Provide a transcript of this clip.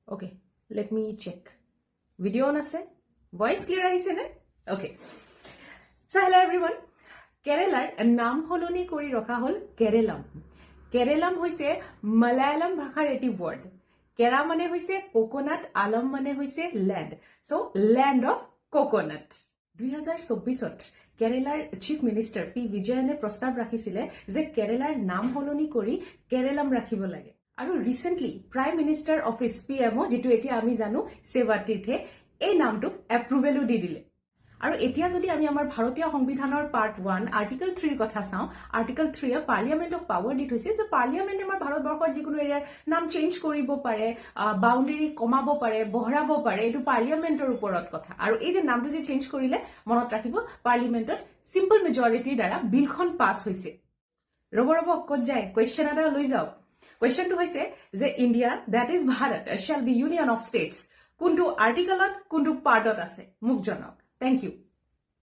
Okay, let me check. Video on ase? Voice clear ahise ne? Okay. So hello everyone. Kerelar নাম হলনি কৰি ৰখা হল কেৰেলাম. কেৰেলাম হৈছে মালায়ালাম ভাষাৰ এটি ওয়াৰ্ড. কেৰা মানে হৈছে কোকোনাট, আলম মানে হৈছে land. So land of coconut. 2024ত কেৰেলাৰ চিফ মিনিষ্টাৰ পি বিজয়নে প্ৰস্তাৱ ৰাখিছিলে যে কেৰেলাৰ নাম হলনি কৰি কেৰেলাম ৰাখিব লাগে. আৰু recently prime minister office PMO যেটো এতিয়া আমি জানো সেৱাতীৰ্থে এই নামটোক এপ্ৰুভেলো দি দিলে. আৰু এতিয়া যদি আমি আমাৰ ভাৰতীয় সংবিধানৰ পাৰ্ট 1 আৰ্টিকল 3 কথা চাওঁ, আৰ্টিকল 3 পাৰ্লিয়ামেন্টক পাৱাৰ দি থৈছে যে পাৰ্লিয়ামেন্টে আমাৰ ভাৰতবৰ্ষৰ যিকোনো এৰিয়াৰ নাম চেঞ্জ কৰিব পাৰে, বাউণ্ডাৰী কমাব পাৰে, বহৰাব পাৰে, এইটো পাৰ্লিয়ামেন্টৰ ওপৰত কথা. আৰু এই যে নামটো যে চেঞ্জ কৰিলে মনত ৰাখিব পাৰ্লিয়ামেন্টত সিম্পল মেজৰিটিৰ দ্বাৰা বিলখন পাছ হৈছে. ৰব ক'ত যায় কোৱেশ্চন এটা লৈ যাওক. কোৱেশ্চনটো হৈছে যে India that is Bharat shall be union of states কোনটো আৰ্টিকলত কোনটো পাৰ্টত আছে মোক জনাওক. Thank you.